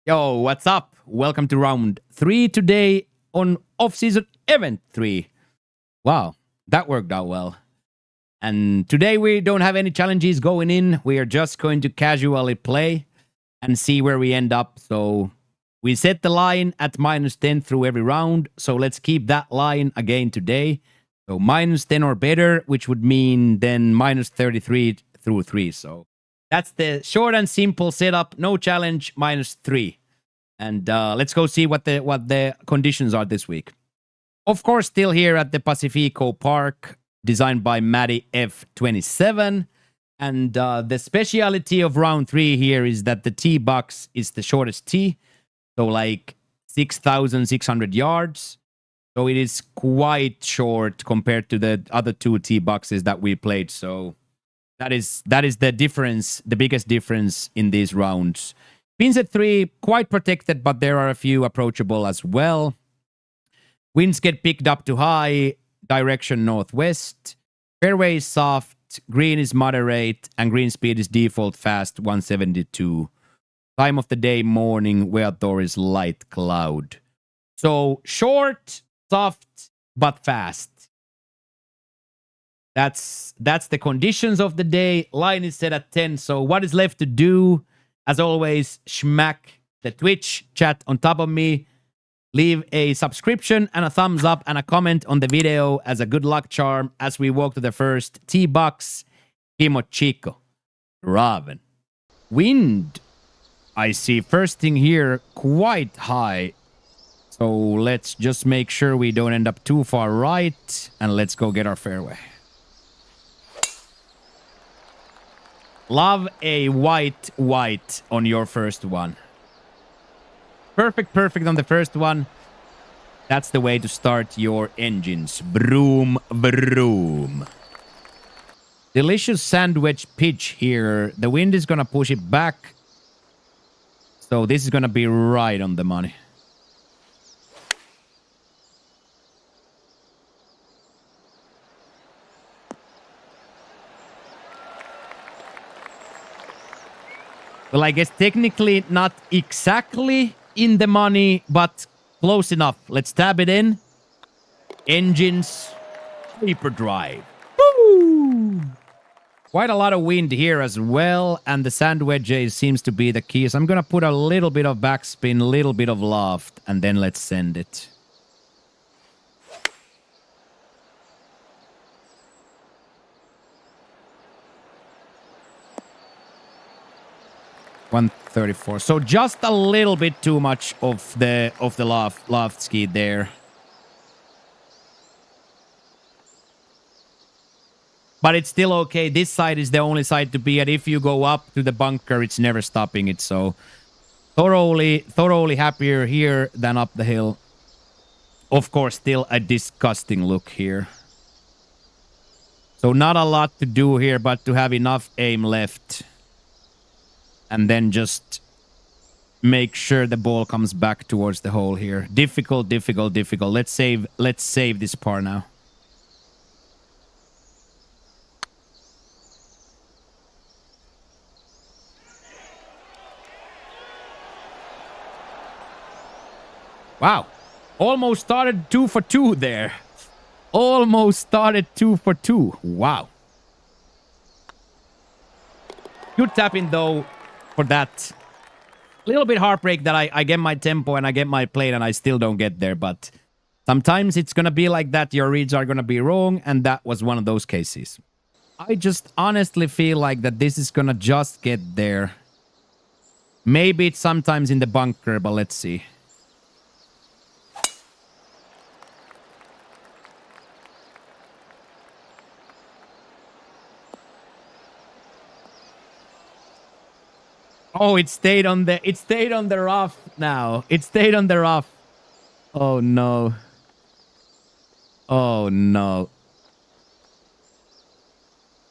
Yo, what's up? Welcome to round 3 today on off-season event 3. Wow, that worked out well. And today we don't have any challenges going in. We are just going to casually play and see where we end up. So we set the line at -10 through every round. So let's keep that line again today. So -10 or better, which would mean then -33 through 3. So that's the short and simple setup. No challenge, -3. And let's go see what the conditions are this week. Of course, still here at the Pacifico Park, designed by Matty F27. And the speciality of round 3 here is that the tee box is the shortest tee. So like 6,600 yards. So it is quite short compared to the other 2 tee boxes that we played. So that is the difference, the biggest difference in these rounds. Pins at 3, quite protected, but there are a few approachable as well. Winds get picked up to high, direction northwest. Fairway is soft, green is moderate, and green speed is default fast, 172. Time of the day, morning, weather is light cloud. So short, soft, but fast. That's the conditions of the day. Line is set at 10, so what is left to do? As always, smack the Twitch chat on top of me. Leave a subscription and a thumbs up and a comment on the video as a good luck charm as we walk to the first tee box. Pimo Chico. Raven. Wind. I see first thing here, quite high. So let's just make sure we don't end up too far right. And let's go get our fairway. Love a white on your first one. Perfect on the first one. That's the way to start your engines. Broom, broom. Delicious sandwich pitch here. The wind is going to push it back. So this is going to be right on the money. Well, I guess technically not exactly in the money, but close enough. Let's tab it in. Engines. Hyperdrive. Woo! Quite a lot of wind here as well. And the sand wedge seems to be the key. So I'm going to put a little bit of backspin, a little bit of loft, and then let's send it. $134. So just a little bit too much of the loft ski there. But it's still okay. This side is the only side to be at. If you go up to the bunker, it's never stopping it. So thoroughly happier here than up the hill. Of course, still a disgusting look here. So not a lot to do here, but to have enough aim left. And then just make sure the ball comes back towards the hole here. Difficult. Let's save this par now. Wow. Almost started 2 for 2 there. Almost started 2 for 2. Wow. Good tapping though. For that, a little bit heartbreak that I get my tempo and I get my plate and I still don't get there. But sometimes it's going to be like that. Your reads are going to be wrong. And that was one of those cases. I just honestly feel like that this is going to just get there. Maybe it's sometimes in the bunker, but let's see. Oh, it stayed on the rough now. It stayed on the rough. Oh no. Oh no.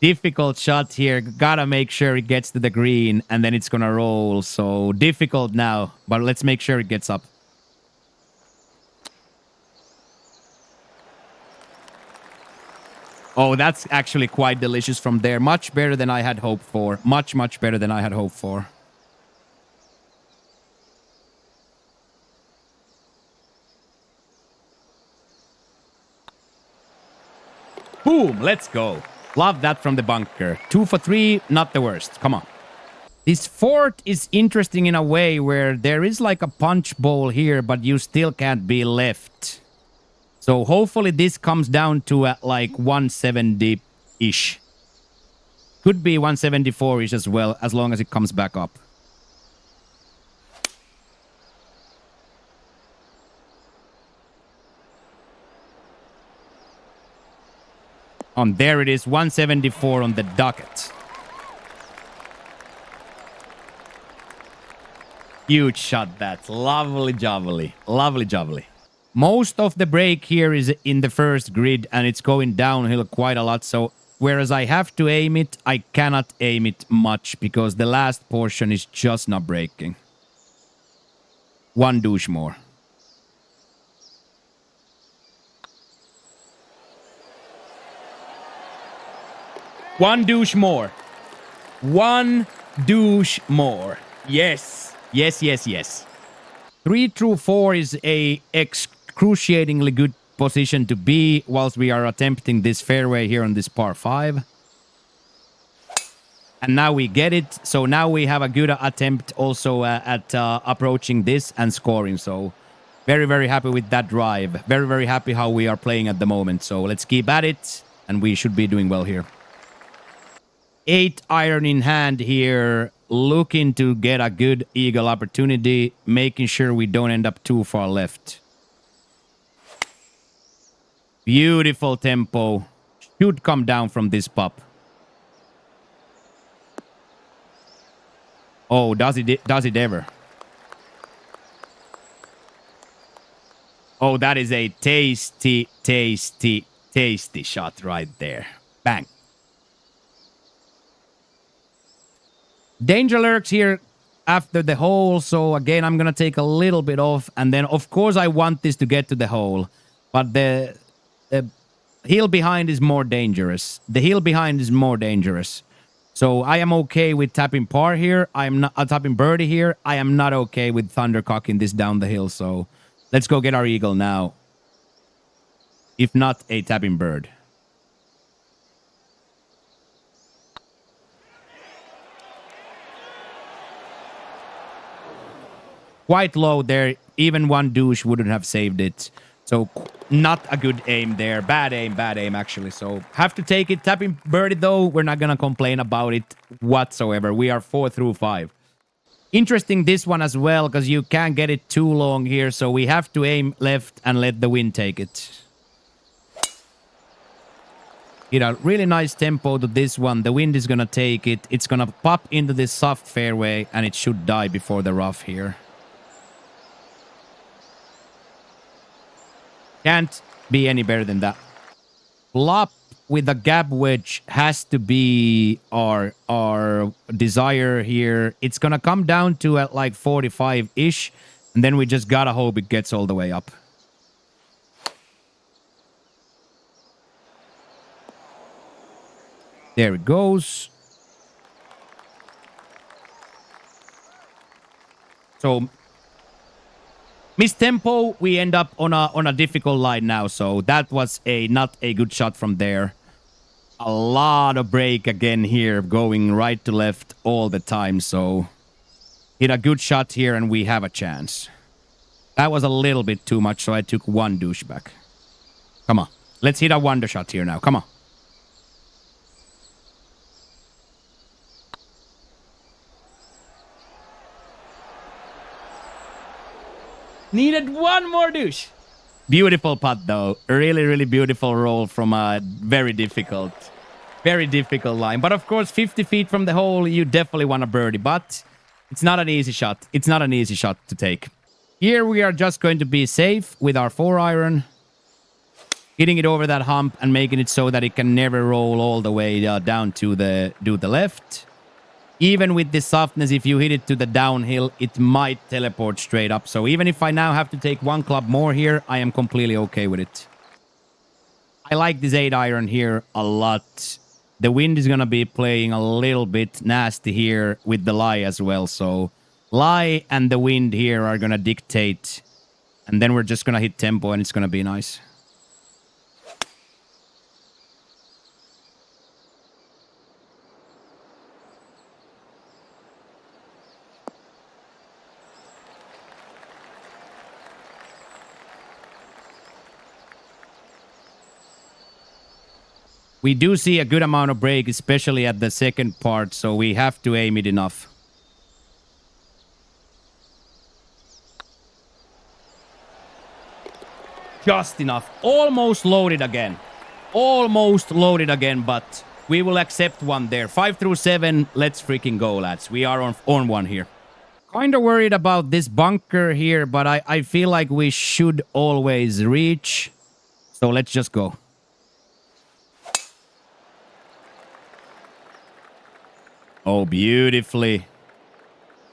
Difficult shot here. Gotta make sure it gets to the green and then it's gonna roll. So difficult now, but let's make sure it gets up. Oh, that's actually quite delicious from there. Much better than I had hoped for. Much better than I had hoped for. Boom, let's go. Love that from the bunker. 2 for 3, not the worst. Come on. This fort is interesting in a way where there is like a punch bowl here, but you still can't be left. So hopefully this comes down to at like 170-ish. Could be 174-ish as well, as long as it comes back up. There it is, 174 on the docket. Huge shot, that. Lovely jubbly. Lovely jubbly. Most of the break here is in the first grid, and it's going downhill quite a lot. So whereas I have to aim it, I cannot aim it much because the last portion is just not breaking. One douche more. One douche more. One douche more. Yes. Yes, yes, yes. 3 through 4 is a excruciatingly good position to be whilst we are attempting this fairway here on this par 5. And now we get it. So now we have a good attempt also at approaching this and scoring. So very, very happy with that drive. Very, very happy how we are playing at the moment. So let's keep at it and we should be doing well here. 8 iron in hand here, looking to get a good eagle opportunity, making sure we don't end up too far left. Beautiful tempo. Should come down from this pop. Oh, does it ever? Oh, that is a tasty, tasty, tasty shot right there. Bang. Danger lurks here after the hole, so again, I'm going to take a little bit off. And then, of course, I want this to get to the hole. But the hill behind is more dangerous. The hill behind is more dangerous. So I am okay with tapping par here. I am not tapping birdie here. I am not okay with thundercocking this down the hill. So let's go get our eagle now. If not, a tapping bird. Quite low there. Even one douche wouldn't have saved it. So not a good aim there. Bad aim actually. So have to take it. Tapping birdie though, we're not going to complain about it whatsoever. We are 4 through 5. Interesting this one as well because you can't get it too long here. So we have to aim left and let the wind take it. You know, really nice tempo to this one. The wind is going to take it. It's going to pop into this soft fairway and it should die before the rough here. Can't be any better than that. Flop with a gap wedge has to be our desire here. It's going to come down to at like 45-ish. And then we just got to hope it gets all the way up. There it goes. So mistempo, we end up on a difficult line now. So that was not a good shot from there. A lot of break again here, going right to left all the time. So hit a good shot here and we have a chance. That was a little bit too much, so I took one douchebag. Come on. Let's hit a wonder shot here now. Come on. Needed one more douche. Beautiful putt, though. Really, really beautiful roll from a very difficult line. But of course, 50 feet from the hole, you definitely want a birdie. But it's not an easy shot. It's not an easy shot to take. Here we are just going to be safe with our 4-iron. Hitting it over that hump and making it so that it can never roll all the way down to the left. Even with this softness, if you hit it to the downhill, it might teleport straight up. So even if I now have to take one club more here, I am completely okay with it. I like this 8-iron here a lot. The wind is going to be playing a little bit nasty here with the lie as well. So lie and the wind here are going to dictate. And then we're just going to hit tempo and it's going to be nice. We do see a good amount of break, especially at the second part, so we have to aim it enough. Just enough. Almost loaded again. Almost loaded again, but we will accept one there. 5 through 7. Let's freaking go, lads. We are on one here. Kind of worried about this bunker here, but I feel like we should always reach. So let's just go. Oh, beautifully.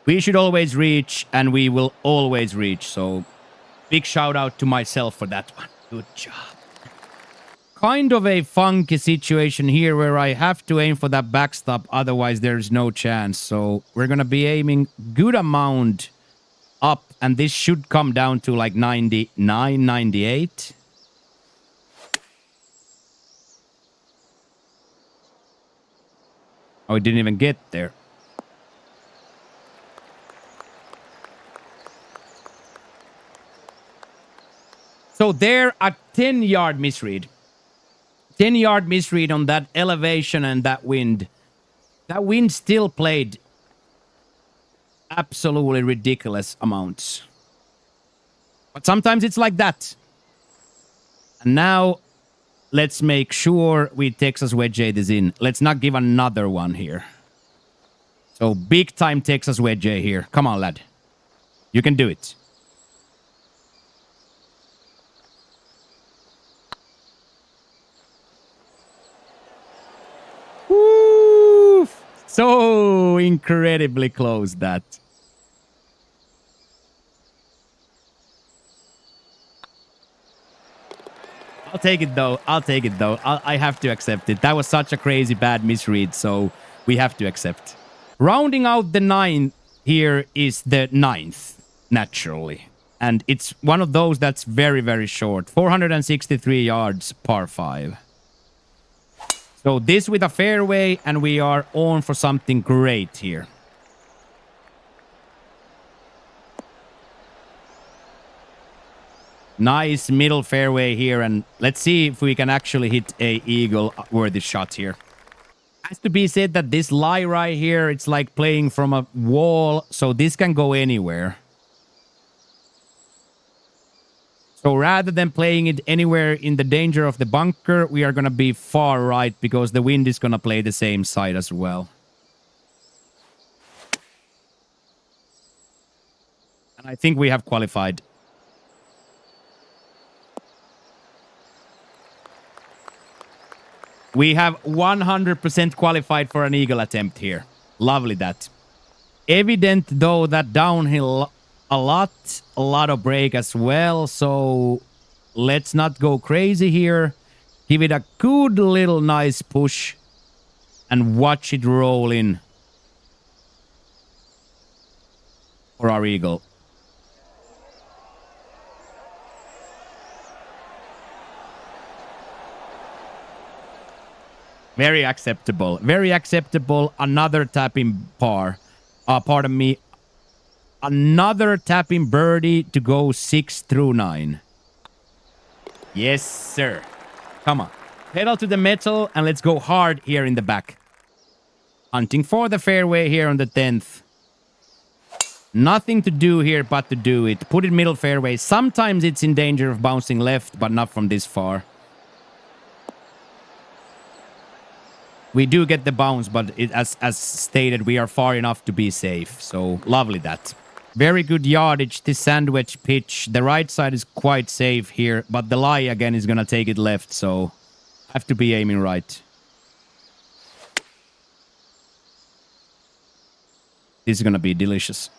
We should always reach, and we will always reach. So big shout out to myself for that one. Good job. Kind of a funky situation here where I have to aim for that backstop, otherwise there's no chance. So we're gonna be aiming good amount up, and this should come down to like 99, 98. Oh, it didn't even get there. So there, a 10-yard misread. 10-yard misread on that elevation and that wind. That wind still played absolutely ridiculous amounts. But sometimes it's like that. And now, let's make sure we Texas wedge this in. Let's not give another one here. So big time Texas wedge here. Come on, lad. You can do it. Woo! So incredibly close that. I'll take it though. I'll take it though. I have to accept it. That was such a crazy bad misread, so we have to accept. Rounding out the 9th here is the 9th, naturally. And it's one of those that's very, very short. 463 yards, par 5. So this with a fairway, and we are on for something great here. Nice middle fairway here, and let's see if we can actually hit a eagle-worthy shot here. Has to be said that this lie right here, it's like playing from a wall, so this can go anywhere. So rather than playing it anywhere in the danger of the bunker, we are going to be far right because the wind is going to play the same side as well. And I think we have qualified. We have 100% qualified for an eagle attempt here. Lovely that. Evident though that downhill a lot of break as well. So let's not go crazy here. Give it a good little nice push and watch it roll in for our eagle. Very acceptable. Very acceptable. Another tapping par. Pardon me. Another tapping birdie to go 6 through 9. Yes, sir. Come on. Pedal to the metal and let's go hard here in the back. Hunting for the fairway here on the 10th. Nothing to do here but to do it. Put it middle fairway. Sometimes it's in danger of bouncing left, but not from this far. We do get the bounce, but as stated, we are far enough to be safe. So, lovely that. Very good yardage, this sandwich pitch. The right side is quite safe here, but the lie again is going to take it left, so have to be aiming right. This is going to be delicious.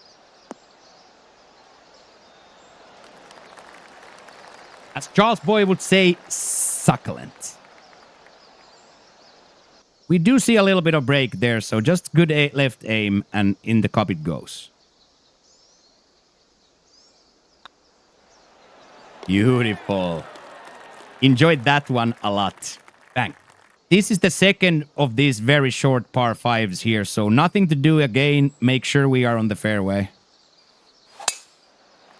As Charles Boy would say, succulent. We do see a little bit of break there, so just good left aim, and in the cup it goes. Beautiful. Enjoyed that one a lot. Bang. This is the second of these very short par 5s here, so nothing to do again. Make sure we are on the fairway.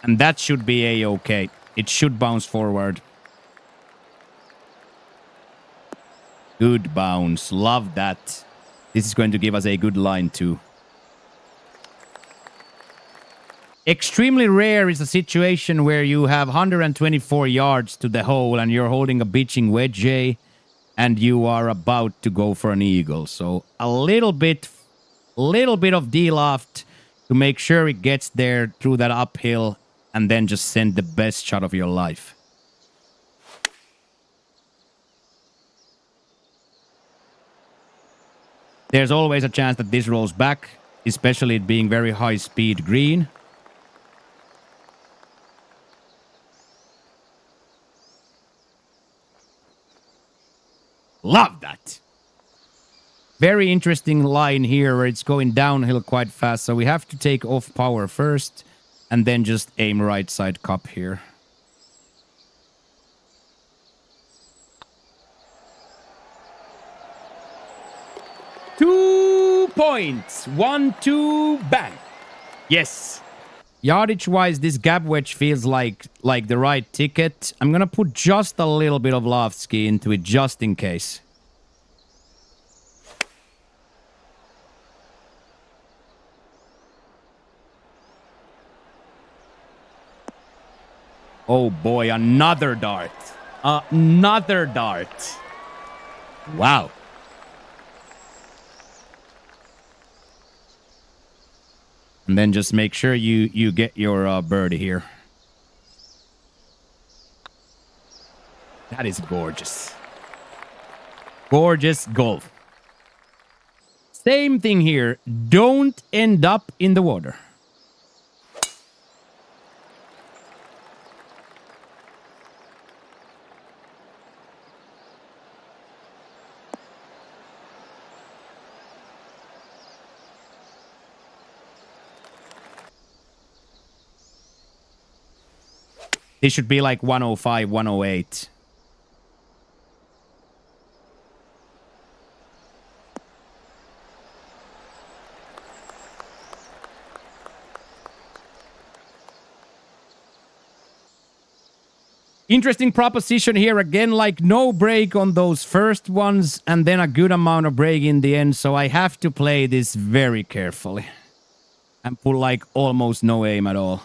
And that should be a-okay. It should bounce forward. Good bounce. Love that. This is going to give us a good line too. Extremely rare is a situation where you have 124 yards to the hole and you're holding a bitching wedge and you are about to go for an eagle. So a little bit of D-loft to make sure it gets there through that uphill and then just send the best shot of your life. There's always a chance that this rolls back, especially it being very high speed green. Love that. Very interesting line here where it's going downhill quite fast. So we have to take off power first and then just aim right side cup here. Two points. 1-2, bang. Yes. Yardage-wise, this gap wedge feels like the right ticket. I'm going to put just a little bit of loft ski into it just in case. Oh boy, another dart. Another dart. Wow. And then just make sure you get your birdie here. That is gorgeous. Gorgeous golf. Same thing here. Don't end up in the water. It should be like 105, 108. Interesting proposition here. Again, like no break on those first ones and then a good amount of break in the end. So I have to play this very carefully and put like almost no aim at all.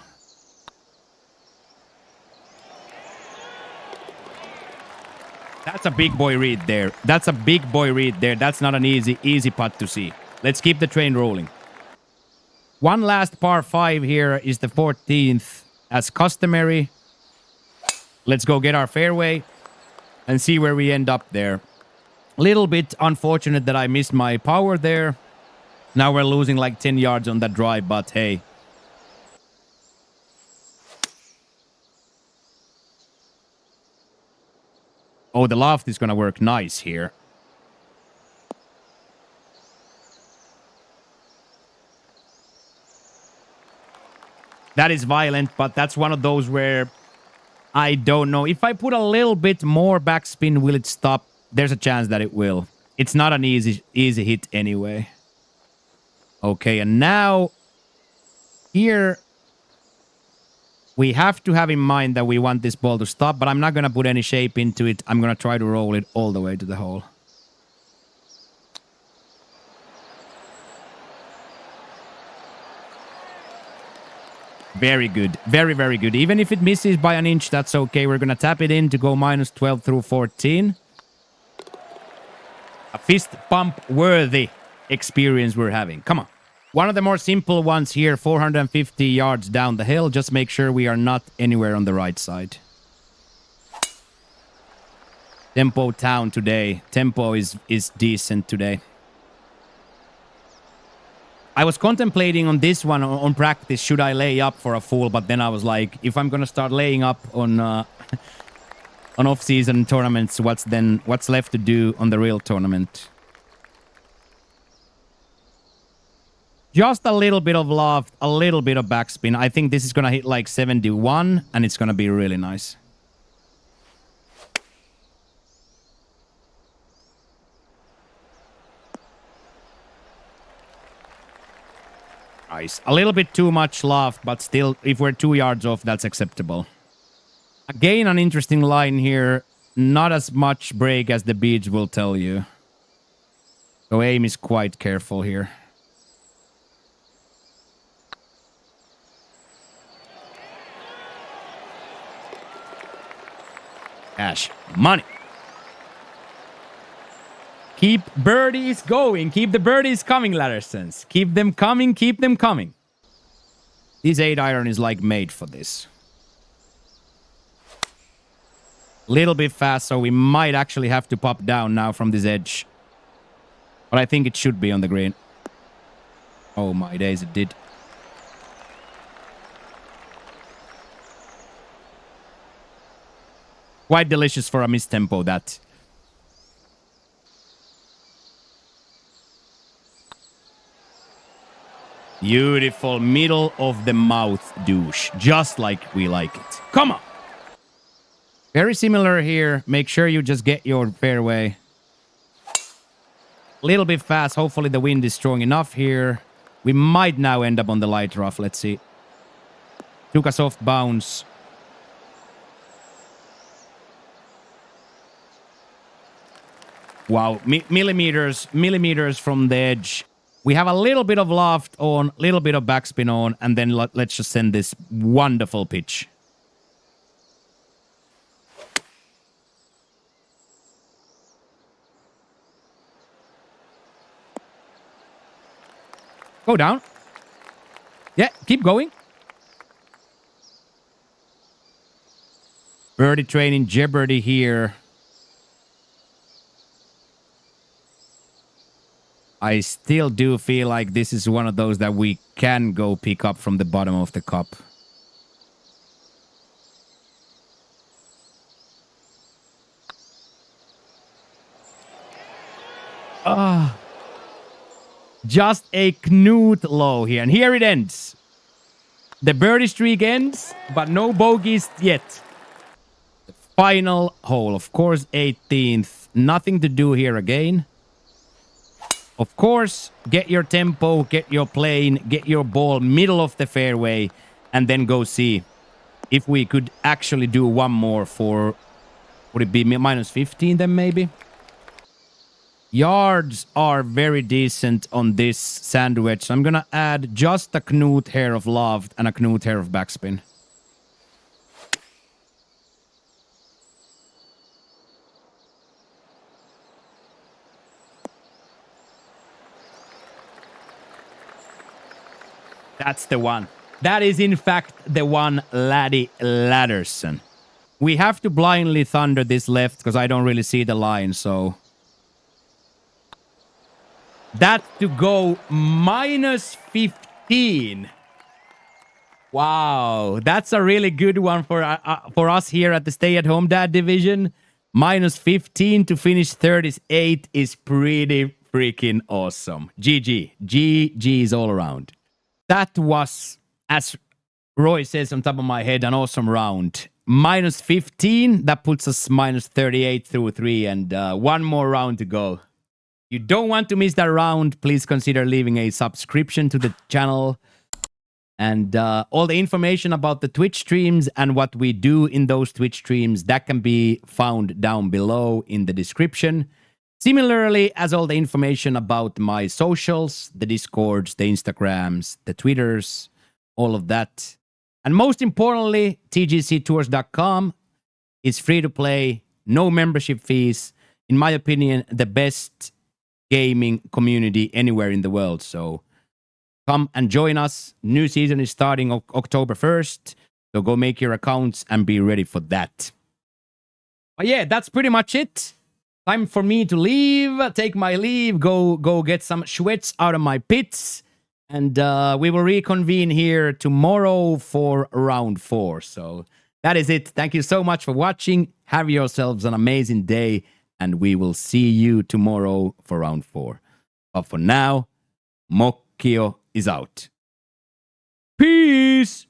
That's a big boy read there. That's a big boy read there. That's not an easy putt to see. Let's keep the train rolling. One last par 5 here is the 14th as customary. Let's go get our fairway and see where we end up there. Little bit unfortunate that I missed my power there. Now we're losing like 10 yards on that drive, but hey. Oh, the loft is going to work nice here. That is violent, but that's one of those where I don't know. If I put a little bit more backspin, will it stop? There's a chance that it will. It's not an easy hit anyway. Okay, and now here we have to have in mind that we want this ball to stop, but I'm not going to put any shape into it. I'm going to try to roll it all the way to the hole. Very good. Very, very good. Even if it misses by an inch, that's okay. We're going to tap it in to go minus 12 through 14. A fist pump worthy experience we're having. Come on. One of the more simple ones here, 450 yards down the hill. Just make sure we are not anywhere on the right side. Tempo town today. Tempo is decent today. I was contemplating on this one on practice, should I lay up for a full? But then I was like, if I'm going to start laying up on off-season tournaments, what's left to do on the real tournament? Just a little bit of loft, a little bit of backspin. I think this is going to hit like 71, and it's going to be really nice. Nice. A little bit too much loft, but still, if we're 2 yards off, that's acceptable. Again, an interesting line here. not as much break as the beads will tell you. So aim is quite careful here. Cash money. Keep birdies going. Keep the birdies coming, Lattersons. Keep them coming. Keep them coming. This 8-iron is like made for this. Little bit fast, so we might actually have to pop down now from this edge. But I think it should be on the green. Oh my days, it did. Quite delicious for a mistempo, that. Beautiful middle of the mouth douche. Just like we like it. Come on. Very similar here. Make sure you just get your fairway. A little bit fast. Hopefully the wind is strong enough here. We might now end up on the light rough. Let's see. Took a soft bounce. Wow. Millimeters from the edge. We have a little bit of loft on, little bit of backspin on, and then let's just send this wonderful pitch. Go down. Yeah, keep going. Birdie train in jeopardy here. I still do feel like this is one of those that we can go pick up from the bottom of the cup. Just a Knut low here. And here it ends. The birdie streak ends, but no bogeys yet. The final hole, of course, 18th. Nothing to do here again. Of course, get your tempo, get your plane, get your ball middle of the fairway, and then go see if we could actually do one more for, would it be minus 15 then maybe? Yards are very decent on this sandwich. So I'm going to add just a Knut hair of loft and a Knut hair of backspin. That's the one. That is, in fact, the one, Laddie Ladderson. We have to blindly thunder this left because I don't really see the line, so... That to go minus 15. Wow, that's a really good one for us here at the stay-at-home dad division. Minus 15 to finish 38 is pretty freaking awesome. GG. GG's all around. That was, as Roy says on top of my head, an awesome round. Minus 15, that puts us minus 38 through 3, and one more round to go. You don't want to miss that round, please consider leaving a subscription to the channel. And all the information about the Twitch streams and what we do in those Twitch streams, that can be found down below in the description. Similarly, as all the information about my socials, the Discords, the Instagrams, the Twitters, all of that. And most importantly, tgctours.com is free to play, no membership fees. In my opinion, the best gaming community anywhere in the world. So come and join us. New season is starting October 1st. So go make your accounts and be ready for that. But yeah, that's pretty much it. Time for me to leave, take my leave, go get some sweats out of my pits. And we will reconvene here tomorrow for round 4. So that is it. Thank you so much for watching. Have yourselves an amazing day. And we will see you tomorrow for round 4. But for now, Mokkio is out. Peace!